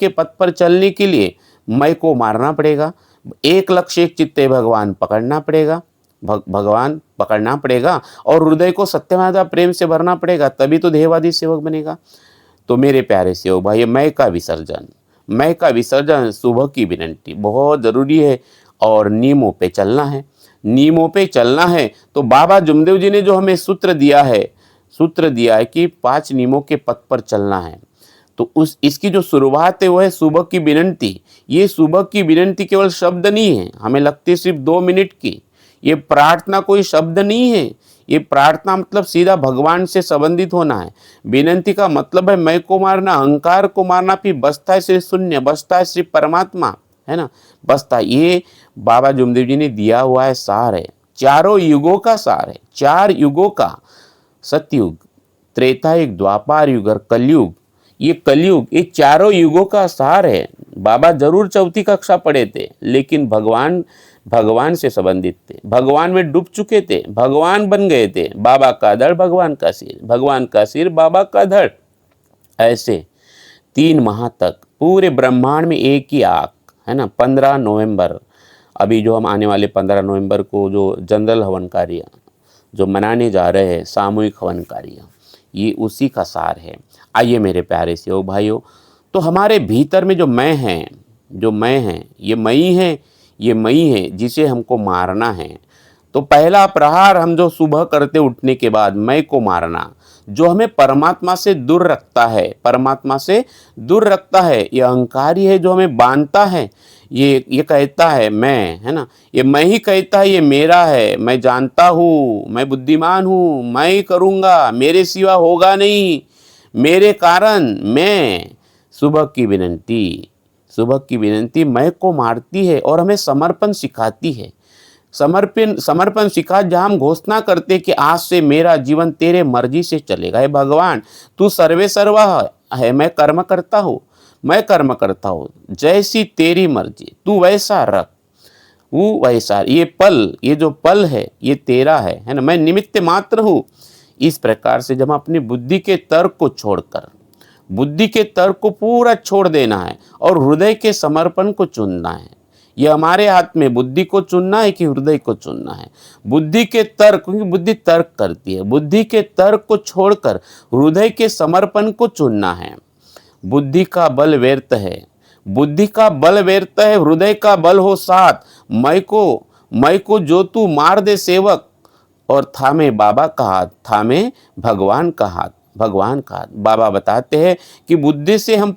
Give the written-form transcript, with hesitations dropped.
के पथ पर चलने के लिए मैं को मारना पड़ेगा, एक लक्ष्य एक चित्ते भगवान पकड़ना पड़ेगा, भगवान पकड़ना पड़ेगा और हृदय को सत्यमादा प्रेम से भरना पड़ेगा, तभी तो देहवादी सेवक बनेगा। तो मेरे प्यारे सेवक भाई, मैं का विसर्जन सुबह की विनंती बहुत ज़रूरी है और नियमों पे चलना है। नियमों पे चलना है तो बाबा जुमदेव जी ने जो हमें सूत्र दिया है कि 5 नियमों के पथ पर चलना है। तो इसकी जो शुरुआत है वो है सुबह की विनंती। ये सुबह की विनंती केवल शब्द नहीं है, हमें लगती है सिर्फ 2 मिनट की। ये प्रार्थना कोई शब्द नहीं है, ये प्रार्थना मतलब सीधा भगवान से संबंधित होना है। विनंती का मतलब है मैं को मारना, अहंकार को मारना, फिर बचता है सिर्फ शून्य, बचता है सिर्फ परमात्मा, है ना, बचता। ये बाबा जुमदेव जी ने दिया हुआ है सार है, चारों युगों का सार है, 4 युगों का, सतयुग, त्रेता युग, द्वापर युग और कलयुग। ये कलयुग, ये चारों युगों का सार है। बाबा जरूर 4वीं कक्षा पढ़े थे, लेकिन भगवान से संबंधित थे, भगवान में डूब चुके थे, भगवान बन गए थे। बाबा का धड़ भगवान का सिर, भगवान का सिर बाबा का धड़। ऐसे 3 माह तक पूरे ब्रह्मांड में एक ही आग, है ना। 15 नवंबर, अभी जो हम आने वाले 15 नवंबर को जो जनरल हवन कार्य जो मनाने जा रहे हैं, सामूहिक हवन कार्य, ये उसी का सार है। आइए मेरे प्यारे सेवक भाइयों, तो हमारे भीतर में जो मैं है, ये मई है जिसे हमको मारना है। तो पहला प्रहार हम जो सुबह करते उठने के बाद मैं को मारना, जो हमें परमात्मा से दूर रखता है, ये अहंकारी है जो हमें बांधता है। ये कहता है मैं, है ना, ये मैं ही कहता है ये मेरा है, मैं जानता हूँ, मैं बुद्धिमान हूँ, मैं ही करूँगा, मेरे सिवा होगा नहीं, मेरे कारण मैं। सुबह की विनंती मैं को मारती है और हमें समर्पण सिखाती है। समर्पण सिखा, जहाँ हम घोषणा करते कि आज से मेरा जीवन तेरे मर्जी से चलेगा। हे भगवान, तू सर्वे सर्वा है, मैं कर्म करता हूँ, जैसी तेरी मर्जी, तू वैसा रख, वो वैसा। ये जो पल है ये तेरा है ना, मैं निमित्त मात्र हूँ। इस प्रकार से जब अपनी बुद्धि के तर्क को पूरा छोड़ देना है और हृदय के समर्पण को चुनना है। यह हमारे हाथ में, बुद्धि को चुनना है कि हृदय को चुनना है। बुद्धि के तर्क, क्योंकि बुद्धि तर्क करती है, बुद्धि के तर्क को छोड़कर हृदय के समर्पण को चुनना है। बुद्धि का बल व्यर्थ है, हृदय का बल हो साथ। मैं को जो तू मार दे सेवक, और थामे बाबा का हाथ, थामे भगवान का हाथ। बाबा बताते हैं कि बुद्धि से हम